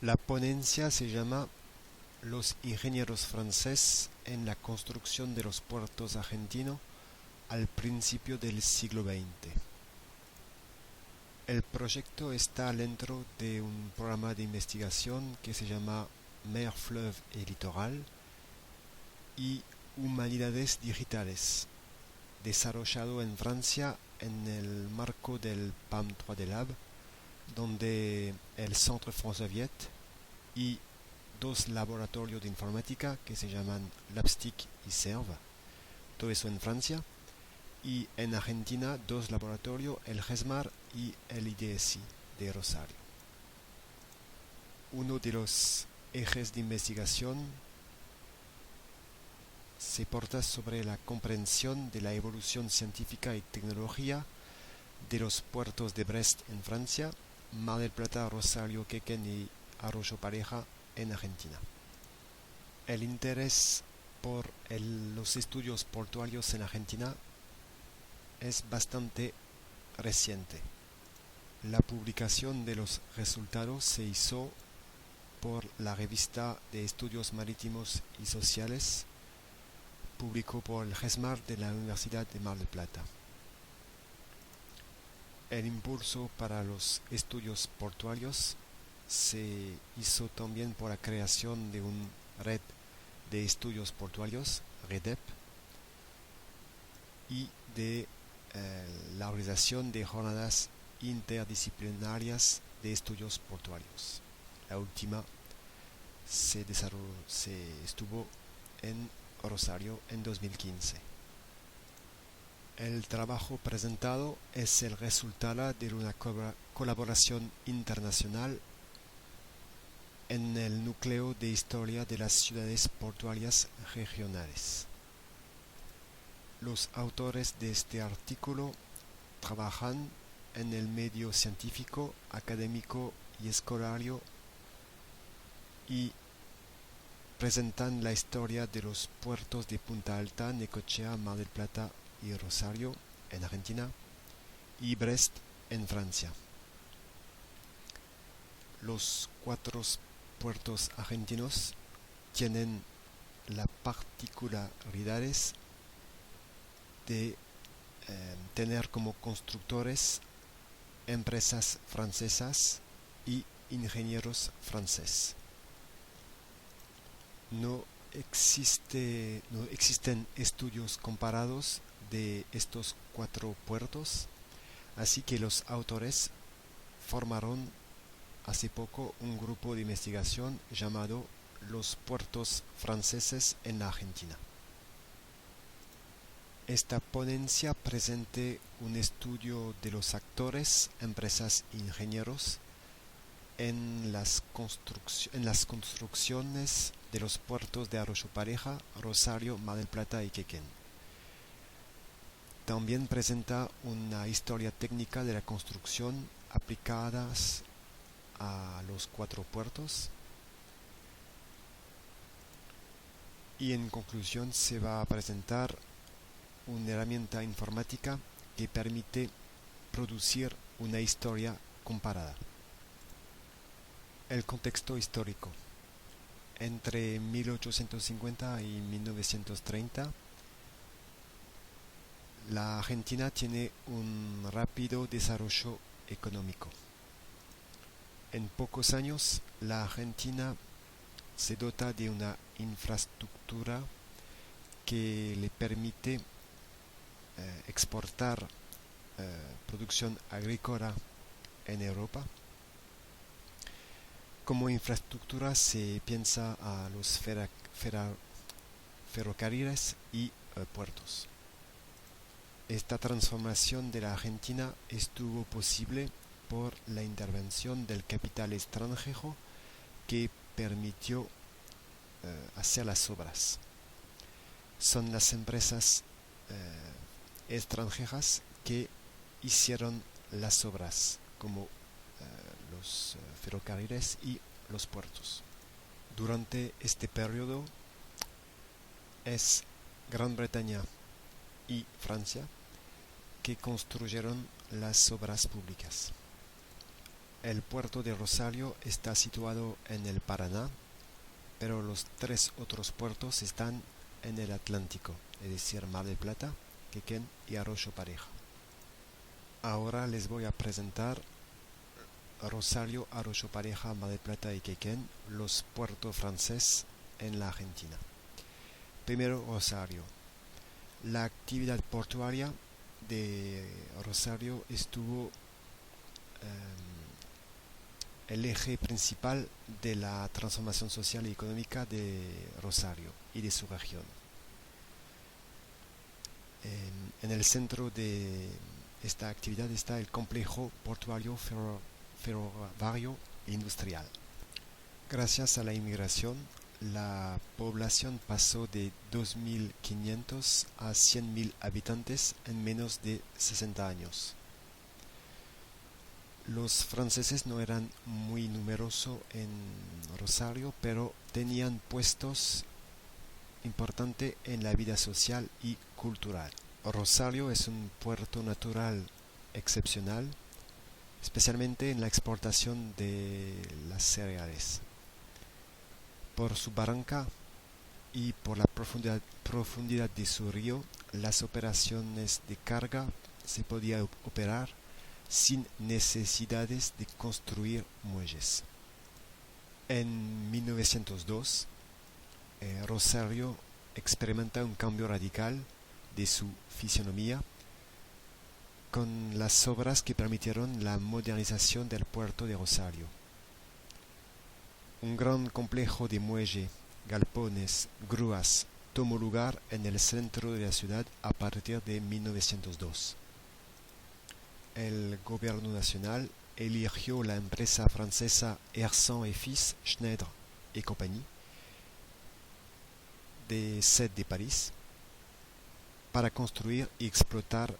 La ponencia se llama Los ingenieros franceses en la construcción de los puertos argentinos al principio del siglo XX. El proyecto está dentro de un programa de investigación que se llama Mer, Fleuve et Littoral y Humanidades Digitales, desarrollado en Francia en el marco del PAM 3D Lab, donde el Centre France Viet y dos laboratorios de informática que se llaman Labstick y CERV, todo eso en Francia, y en Argentina dos laboratorios, el GESMAR y el IDSI de Rosario. Uno de los ejes de investigación se porta sobre la comprensión de la evolución científica y tecnología de los puertos de Brest en Francia, Mar del Plata, Rosario, Quequén y Arroyo Pareja en Argentina. El interés por los estudios portuarios en Argentina es bastante reciente. La publicación de los resultados se hizo por la revista de Estudios Marítimos y Sociales, publicó por el GESMAR de la Universidad de Mar del Plata. El impulso para los estudios portuarios se hizo también por la creación de una red de estudios portuarios, REDEP, y de la organización de jornadas interdisciplinarias de estudios portuarios. La última se estuvo en Rosario en 2015. El trabajo presentado es el resultado de una colaboración internacional en el núcleo de historia de las ciudades portuarias regionales. Los autores de este artículo trabajan en el medio científico, académico y escolario y presentan la historia de los puertos de Punta Alta, Necochea, Mar del Plata y Rosario en Argentina y Brest en Francia. Los cuatro puertos argentinos tienen la particularidades de tener como constructores empresas francesas y ingenieros franceses. No existen estudios comparados de estos cuatro puertos, así que los autores formaron hace poco un grupo de investigación llamado Los puertos franceses en la Argentina. Esta ponencia presenta un estudio de los actores, empresas e ingenieros en las construcciones de los puertos de Arroyo Pareja, Rosario, Mar del Plata y Quequén. También presenta una historia técnica de la construcción aplicadas a los cuatro puertos. Y en conclusión se va a presentar una herramienta informática que permite producir una historia comparada. El contexto histórico. Entre 1850 y 1930, la Argentina tiene un rápido desarrollo económico. En pocos años, la Argentina se dota de una infraestructura que le permite exportar producción agrícola en Europa. Como infraestructura se piensa a los ferrocarriles y puertos. Esta transformación de la Argentina estuvo posible por la intervención del capital extranjero que permitió hacer las obras. Son las empresas extranjeras que hicieron las obras, como los ferrocarriles y los puertos. Durante este periodo es Gran Bretaña y Francia que construyeron las obras públicas. El puerto de Rosario está situado en el Paraná, pero los tres otros puertos están en el Atlántico, es decir, Mar del Plata, Quequén y Arroyo Pareja. Ahora les voy a presentar Rosario, Arroyo Pareja, Mar del Plata y Quequén, los puertos franceses en la Argentina. Primero, Rosario. La actividad portuaria de Rosario estuvo el eje principal de la transformación social y económica de Rosario y de su región. En el centro de esta actividad está el complejo portuario ferroviario e industrial. Gracias a la inmigración, la población pasó de 2.500 a 100.000 habitantes en menos de 60 años. Los franceses no eran muy numerosos en Rosario, pero tenían puestos importantes en la vida social y cultural. Rosario es un puerto natural excepcional, especialmente en la exportación de las cereales. Por su barranca y por la profundidad de su río, las operaciones de carga se podían operar sin necesidades de construir muelles. En 1902, Rosario experimenta un cambio radical de su fisonomía con las obras que permitieron la modernización del puerto de Rosario. Un gran complejo de muelle, galpones, grúas tomó lugar en el centro de la ciudad a partir de 1902. El gobierno nacional eligió la empresa francesa Hersant et Fils Schneider et Compagnie de sede de París para construir y explotar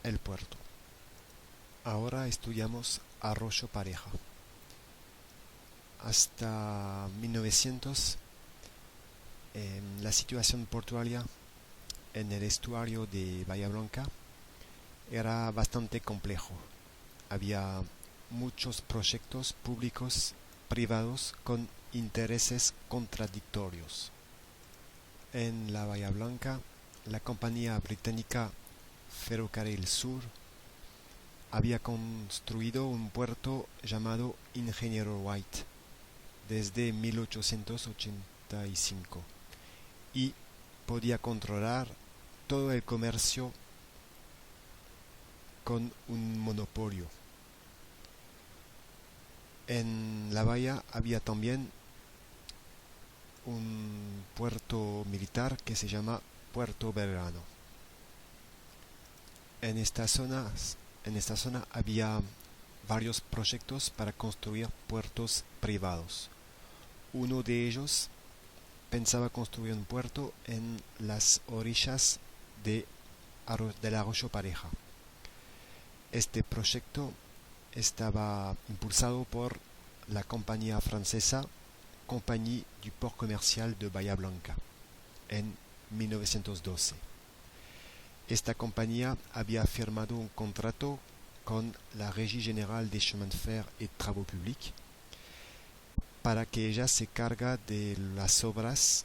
el puerto. Ahora estudiamos Arroyo Pareja. Hasta 1900, la situación portuaria en el estuario de Bahía Blanca era bastante complejo. Había muchos proyectos públicos, privados, con intereses contradictorios. En la Bahía Blanca, la compañía británica Ferrocarril Sur había construido un puerto llamado Ingeniero White desde 1885 y podía controlar todo el comercio con un monopolio. En la bahía había también un puerto militar que se llama Puerto Belgrano. En esta zona había varios proyectos para construir puertos privados. Uno de ellos pensaba construir un puerto en las orillas del Arroyo Pareja. Este proyecto estaba impulsado por la compañía francesa Compagnie du Port Commercial de Bahía Blanca en 1912. Esta compañía había firmado un contrato con la Régie Générale des Chemins de Fer et Travaux Publics para que ella se carga de las obras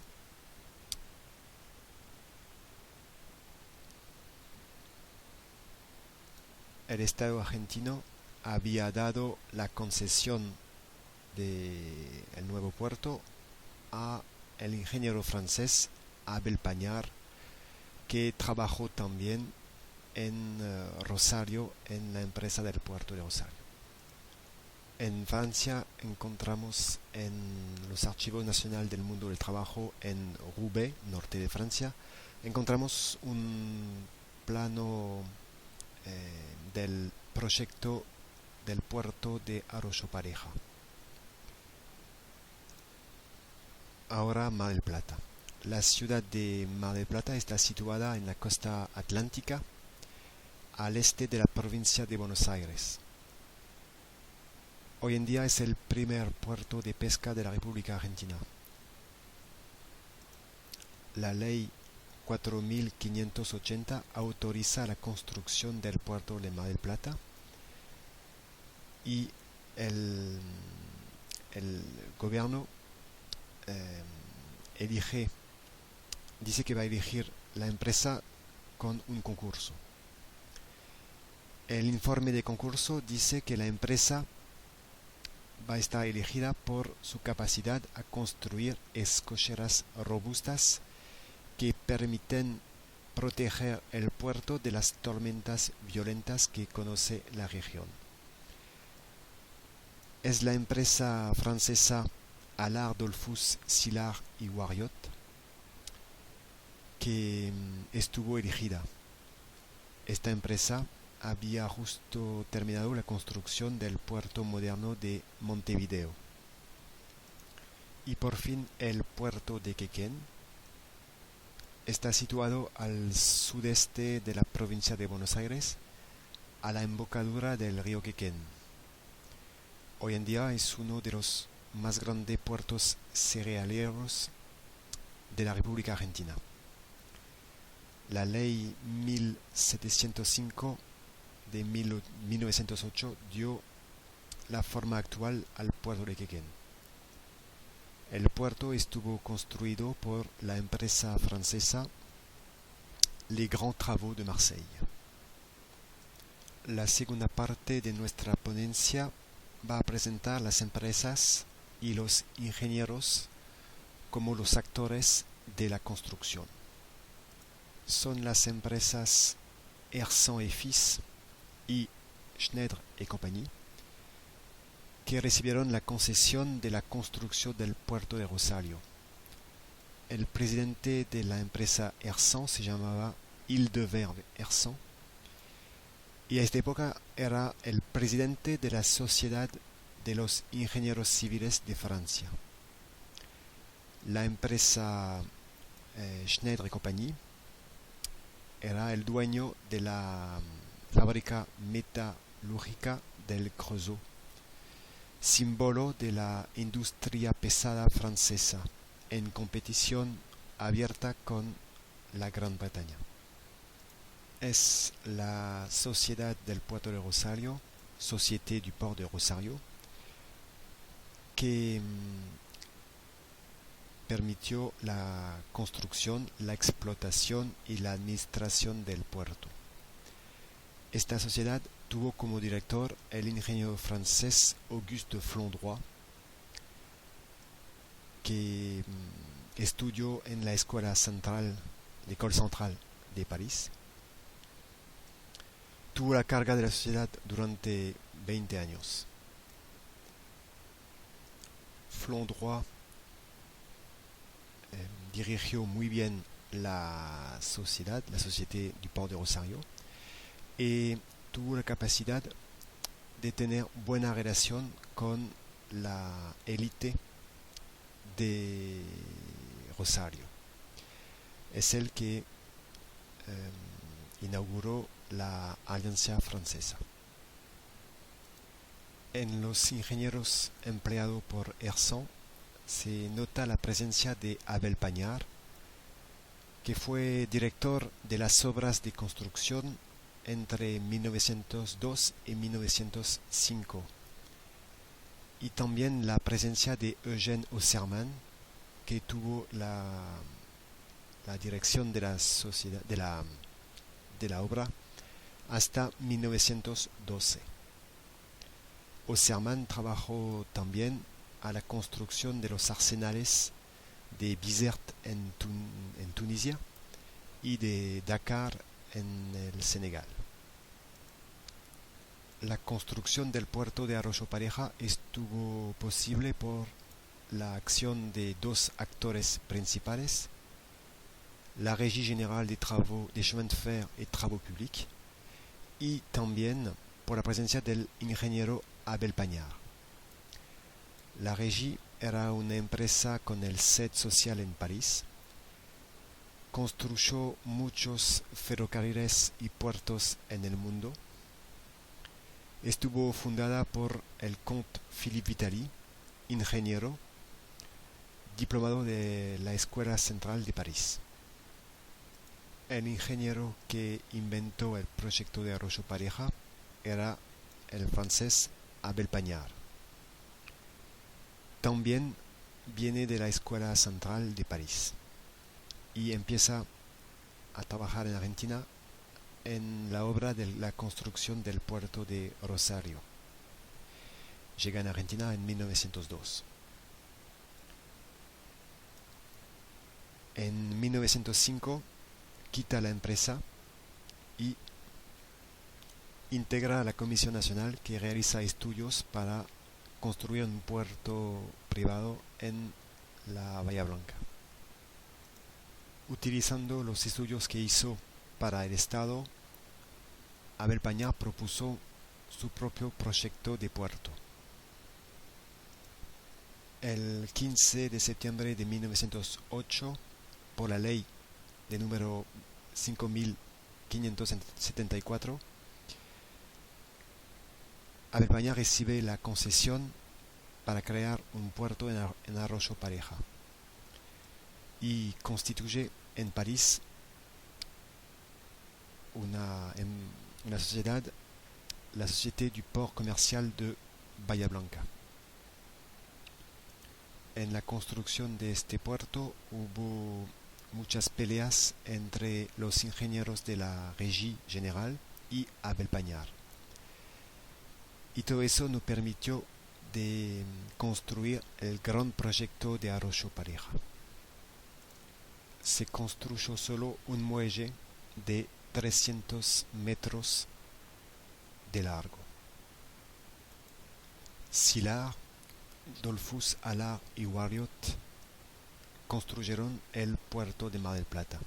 el Estado argentino había dado la concesión del nuevo puerto a el ingeniero francés Abel Pagnard, que trabajó también en Rosario, en la empresa del puerto de Rosario. En Francia encontramos en los Archivos Nacionales del Mundo del Trabajo en Roubaix, norte de Francia, encontramos un plano del proyecto del puerto de Arroyo Pareja. Ahora Mar del Plata. La ciudad de Mar del Plata está situada en la costa atlántica, al este de la provincia de Buenos Aires. Hoy en día es el primer puerto de pesca de la República Argentina. La ley 4580 autoriza la construcción del puerto de Mar del Plata y el, el gobierno elige, dice que va a elegir la empresa con un concurso. El informe de concurso dice que la empresa va a estar elegida por su capacidad a construir escocheras robustas que permiten proteger el puerto de las tormentas violentas que conoce la región. Es la empresa francesa Allard Dollfus Sillard y Wariot que estuvo elegida. Esta empresa había justo terminado la construcción del puerto moderno de Montevideo. Y por fin el puerto de Quequén está situado al sudeste de la provincia de Buenos Aires, a la embocadura del río Quequén. Hoy en día es uno de los más grandes puertos cerealeros de la República Argentina. La ley 1705 de 1908 dio la forma actual al puerto de Quequén. El puerto estuvo construido por la empresa francesa Les Grands Travaux de Marseille. La segunda parte de nuestra ponencia va a presentar las empresas y los ingenieros como los actores de la construcción. Son las empresas Hersan et Fils y Schneider et Compagnie que recibieron la concesión de la construcción del puerto de Rosario. El presidente de la empresa Hersan se llamaba Hildebert Hersan y a esta época era el presidente de la Sociedad de los Ingenieros Civiles de Francia. La empresa Schneider et Compagnie era el dueño de la fábrica metalúrgica del Creusot, símbolo de la industria pesada francesa, en competición abierta con la Gran Bretaña. Es la Sociedad del Puerto de Rosario, Société du Port de Rosario, que permitió la construcción, la explotación y la administración del puerto. Esta sociedad tuvo como director el ingeniero francés Auguste de Flondroy, que estudió en la Escuela Central, l'École Centrale de París. Tuvo la carga de la sociedad durante 20 años. Flondroy dirigió muy bien la sociedad, la Société du Port de Rosario, y tuvo la capacidad de tener buena relación con la élite de Rosario. Es el que inauguró la Alianza Francesa. En los ingenieros empleados por Hersan se nota la presencia de Abel Pañar, que fue director de las obras de construcción entre 1902 y 1905, y también la presencia de Eugène Osserman, que tuvo la dirección de la sociedad de la obra hasta 1912. Osserman trabajó también a la construcción de los arsenales de Bizerte en Tunisia y de Dakar en el Senegal. La construcción del puerto de Arroyo Pareja estuvo posible por la acción de dos actores principales: la Régie Générale des Travaux des Chemins de Fer et Travaux Publics, y también por la presencia del ingeniero Abel Pañar. La Régie era una empresa con el sede social en París. Construyó muchos ferrocarriles y puertos en el mundo. Estuvo fundada por el comte Philippe Vitali, ingeniero, diplomado de la Escuela Central de París. El ingeniero que inventó el proyecto de Arroyo Pareja era el francés Abel Pañar. también viene de la Escuela Central de París y empieza a trabajar en Argentina en la obra de la construcción del puerto de Rosario. Llega en Argentina en 1902. En 1905 quita la empresa y integra la Comisión Nacional que realiza estudios para construir un puerto privado en la Bahía Blanca. Utilizando los estudios que hizo para el Estado, Abel Pañar propuso su propio proyecto de puerto. El 15 de septiembre de 1908, por la ley de número 5574, Abel Pañar recibe la concesión para crear un puerto en Arroyo Pareja y constituye en París una sociedad, la Société du Port Commercial de Bahía Blanca. En la construcción de este puerto hubo muchas peleas entre los ingenieros de la Régie Générale y Abel Pañar. Y todo eso nos permitió de construir el gran proyecto de Arroyo Pareja. Se construyó solo un muelle de 300 metros de largo. Szilard, Dollfuss, Allard y Warriot construyeron el puerto de Mar del Plata.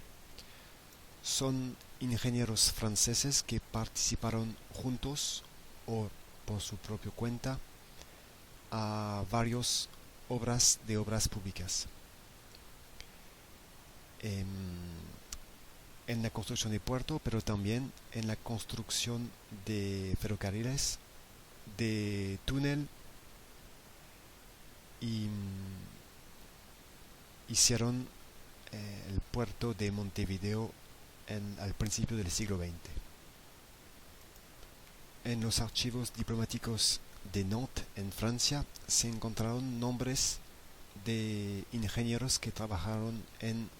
Son ingenieros franceses que participaron juntos o por su propia cuenta a varias obras públicas. En la construcción de puerto, pero también en la construcción de ferrocarriles, de túnel, y hicieron el puerto de Montevideo al principio del siglo XX. En los archivos diplomáticos de Nantes, en Francia, se encontraron nombres de ingenieros que trabajaron en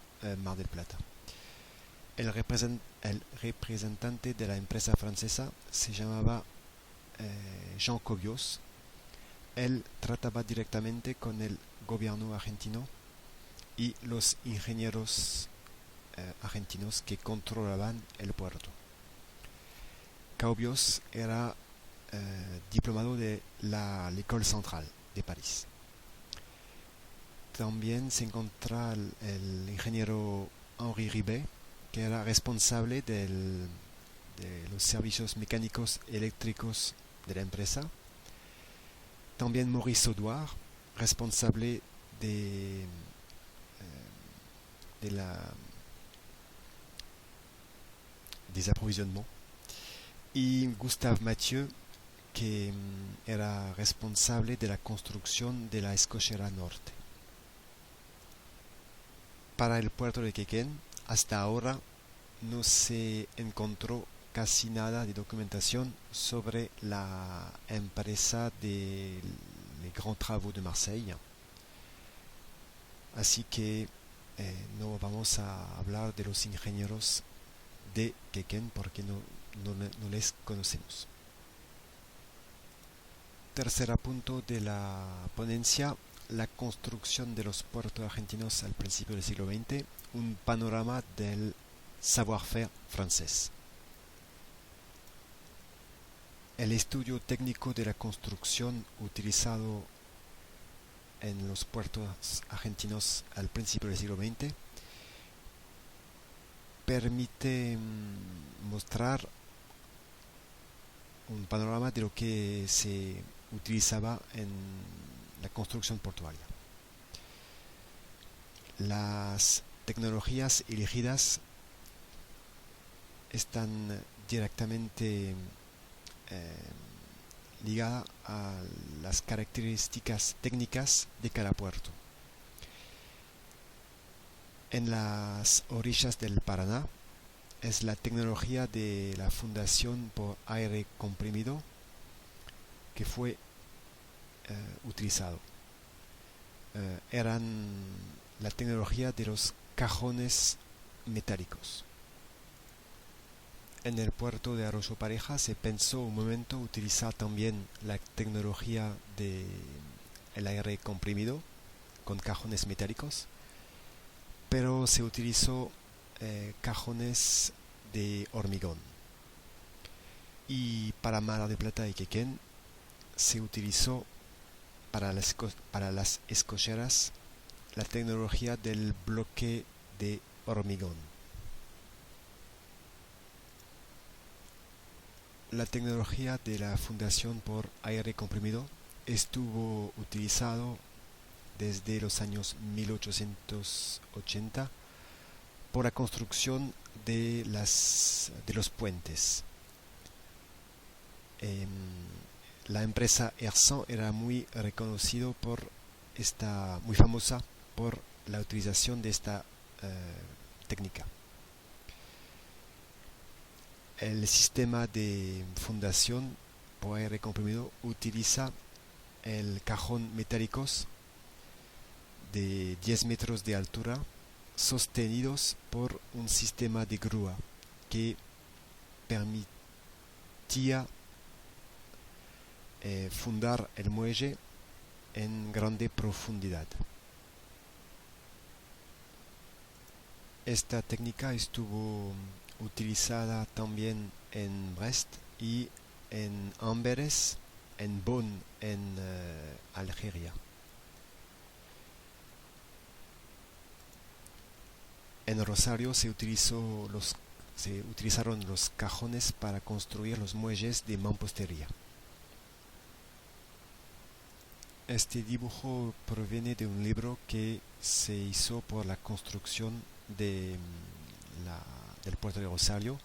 Mar del Plata. El representante de la empresa francesa se llamaba Jean Cobios. Él trataba directamente con el gobierno argentino y los ingenieros argentinos que controlaban el puerto. Cobios era diplomado de l'École Centrale de París. También se encontraba el ingeniero Henri Ribet, que era responsable de los servicios mecánicos eléctricos de la empresa. También Maurice Audouard, responsable des approvisionnements. Y Gustave Mathieu, que era responsable de la construcción de la Escochera Norte. Para el puerto de Quequén, hasta ahora no se encontró casi nada de documentación sobre la empresa de les Grands Travaux de Marseille. Así que no vamos a hablar de los ingenieros de Quequén porque no les conocemos. Tercer punto de la ponencia: la construcción de los puertos argentinos al principio del siglo XX, un panorama del savoir-faire francés. El estudio técnico de la construcción utilizado en los puertos argentinos al principio del siglo XX permite mostrar un panorama de lo que se utilizaba en la construcción portuaria. Las tecnologías elegidas están directamente ligadas a las características técnicas de cada puerto. En las orillas del Paraná es la tecnología de la fundación por aire comprimido que fue utilizado. eran la tecnología de los cajones metálicos. En el puerto de Arroyo Pareja se pensó un momento utilizar también la tecnología de el aire comprimido con cajones metálicos, pero se utilizó cajones de hormigón. Y para Mar del Plata y Quequén se utilizó para las escocheras la tecnología del bloque de hormigón. La tecnología de la fundación por aire comprimido estuvo utilizado desde los años 1880 por la construcción de los puentes. La empresa Ersan era muy reconocido muy famosa por la utilización de esta técnica. El sistema de fundación por aire comprimido utiliza el cajón metálicos de 10 metros de altura sostenidos por un sistema de grúa que permitía fundar el muelle en grande profundidad. Esta técnica estuvo utilizada también en Brest y en Amberes, en Bonn, en Algeria. En Rosario se utilizaron los cajones para construir los muelles de mampostería. Este dibujo proviene de un libro que se hizo por la construcción del puerto de Rosario.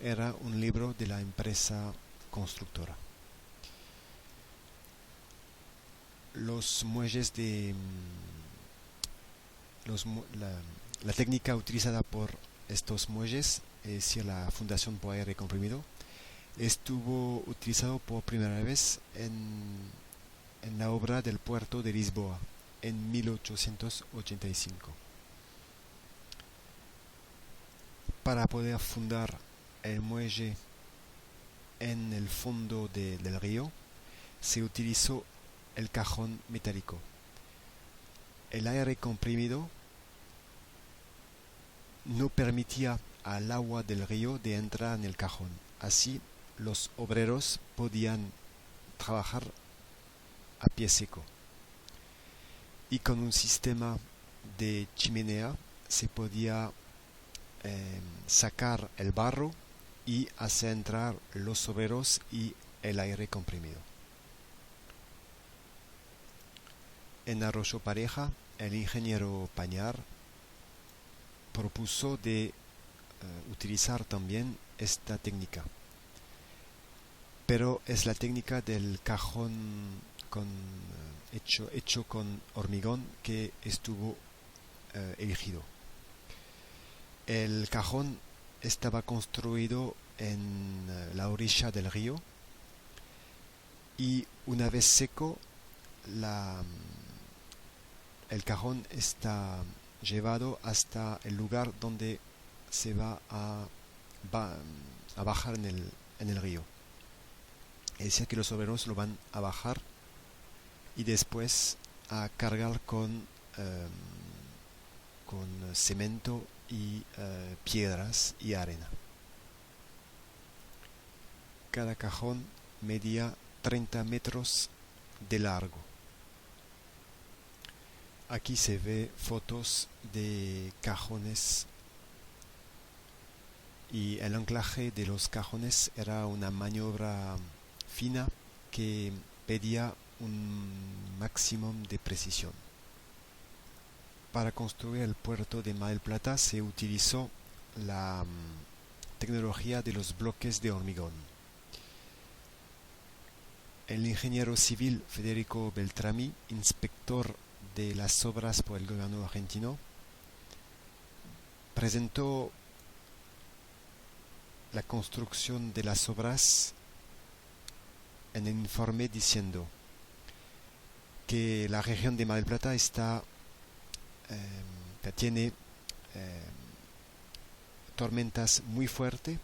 Era un libro de la empresa constructora. Los muelles la técnica utilizada por estos muelles, es decir, la fundación por aire comprimido, estuvo utilizado por primera vez en la obra del puerto de Lisboa en 1885. Para poder fundar el muelle en el fondo del río, se utilizó el cajón metálico. El aire comprimido no permitía al agua del río de entrar en el cajón. Así, los obreros podían trabajar a pie seco. Y con un sistema de chimenea se podía sacar el barro y hacer entrar los obreros y el aire comprimido. En Arroyo Pareja, el ingeniero Pañar propuso de utilizar también esta técnica, pero es la técnica del cajón hecho con hormigón que estuvo elegido. El cajón estaba construido en la orilla del río y una vez seco el cajón está llevado hasta el lugar donde se va a bajar en el río. Es decir, que los obreros lo van a bajar y después a cargar con cemento y piedras y arena. Cada cajón medía 30 metros de largo. Aquí se ve fotos de cajones y el anclaje de los cajones era una maniobra fina que pedía un máximo de precisión. Para construir el puerto de Mar del Plata se utilizó la tecnología de los bloques de hormigón. El ingeniero civil Federico Beltrami, inspector de las obras por el gobierno argentino, presentó la construcción de las obras en el informe diciendo: que la región de Mar del Plata tiene tormentas muy fuertes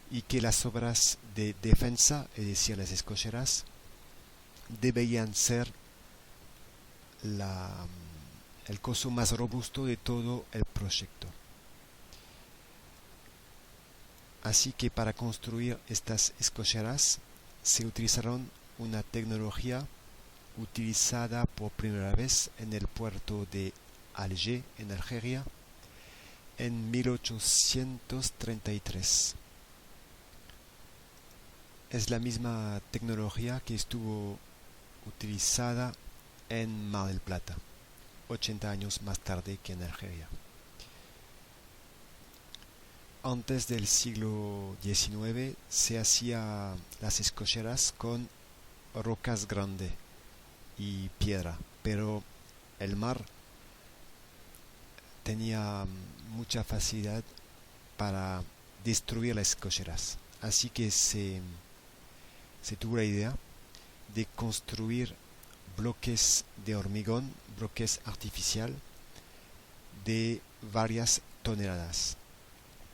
y que las obras de defensa, es decir, las escocheras, deberían ser el costo más robusto de todo el proyecto. Así que para construir estas escocheras se utilizaron una tecnología utilizada por primera vez en el puerto de Alger, en Algeria, en 1833. Es la misma tecnología que estuvo utilizada en Mar del Plata, 80 años más tarde que en Algeria. Antes del siglo XIX se hacía las escocheras con rocas grandes y piedra, pero el mar tenía mucha facilidad para destruir las escocheras. Así que se tuvo la idea de construir bloques de hormigón, bloques artificial de varias toneladas.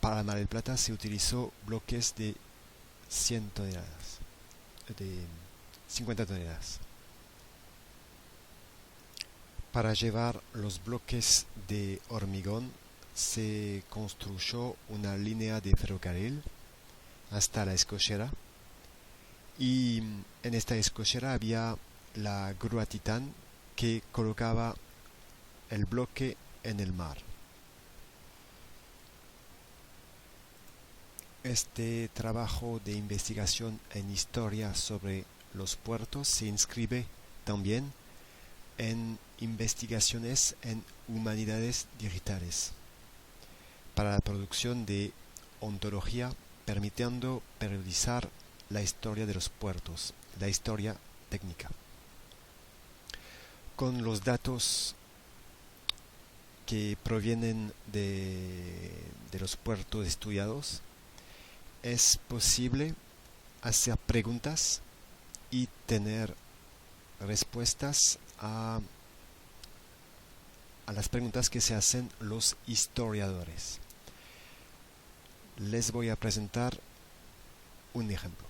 Para Mar del Plata se utilizó bloques de 100 toneladas, de 50 toneladas. Para llevar los bloques de hormigón se construyó una línea de ferrocarril hasta la escochera, y en esta escochera había la grúa Titán que colocaba el bloque en el mar. Este trabajo de investigación en historia sobre los puertos se inscribe también en investigaciones en humanidades digitales para la producción de ontología, permitiendo periodizar la historia de los puertos, la historia técnica. Con los datos que provienen de los puertos estudiados, es posible hacer preguntas y tener respuestas a las preguntas que se hacen los historiadores. Les voy a presentar un ejemplo.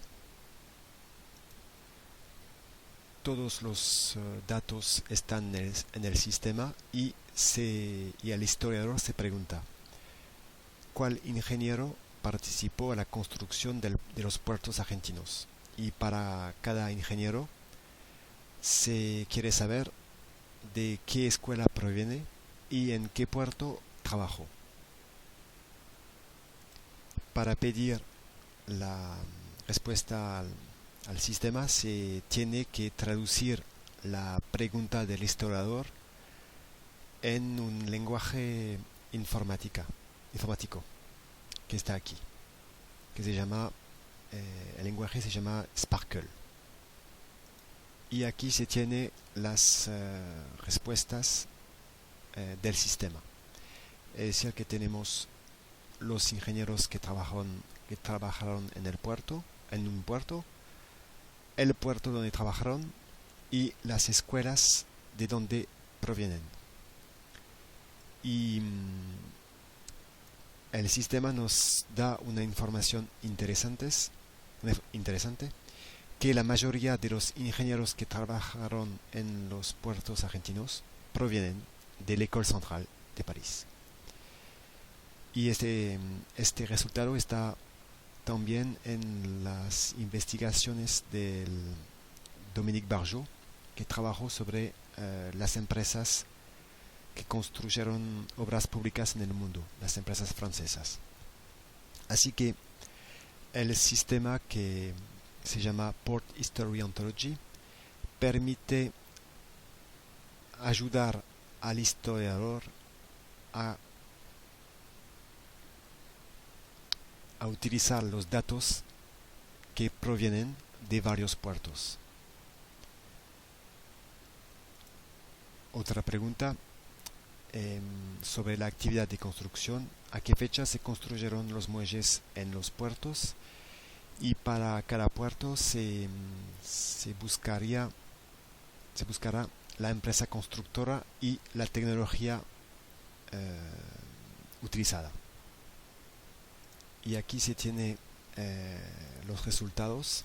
Todos los datos están en el sistema y el historiador se pregunta: ¿cuál ingeniero participó en la construcción de los puertos argentinos? Y para cada ingeniero se quiere saber de qué escuela proviene y en qué puerto trabajó. Para pedir la respuesta al sistema se tiene que traducir la pregunta del historiador en un lenguaje informático que está aquí, que se llama, el lenguaje se llama Sparkle. Y aquí se tiene las respuestas del sistema. Es decir, que tenemos los ingenieros que trabajaron en un puerto, el puerto donde trabajaron y las escuelas de donde provienen. Y el sistema nos da una información interesante, que la mayoría de los ingenieros que trabajaron en los puertos argentinos provienen de l'École Centrale de París. Y este resultado está también en las investigaciones del Dominique Barjot, que trabajó sobre las empresas que construyeron obras públicas en el mundo, las empresas francesas. Así que el sistema, que se llama Port History Ontology, permite ayudar al historiador a utilizar los datos que provienen de varios puertos. Otra pregunta sobre la actividad de construcción: ¿a qué fecha se construyeron los muelles en los puertos? Y para cada puerto se buscaría se buscará la empresa constructora y la tecnología utilizada. Y aquí se tiene los resultados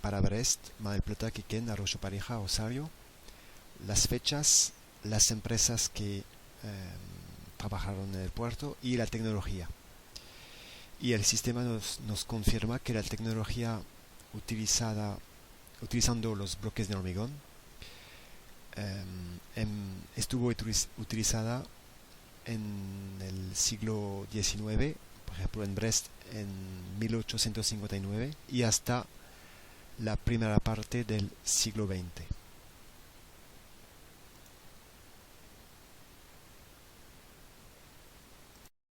para Brest, Mar del Plata, Quequén, Arroyo Pareja, Osario, las fechas, las empresas que trabajaron en el puerto y la tecnología. Y el sistema nos confirma que la tecnología utilizando los bloques de hormigón estuvo utilizada en el siglo XIX, por ejemplo en Brest en 1859 y hasta la primera parte del siglo XX.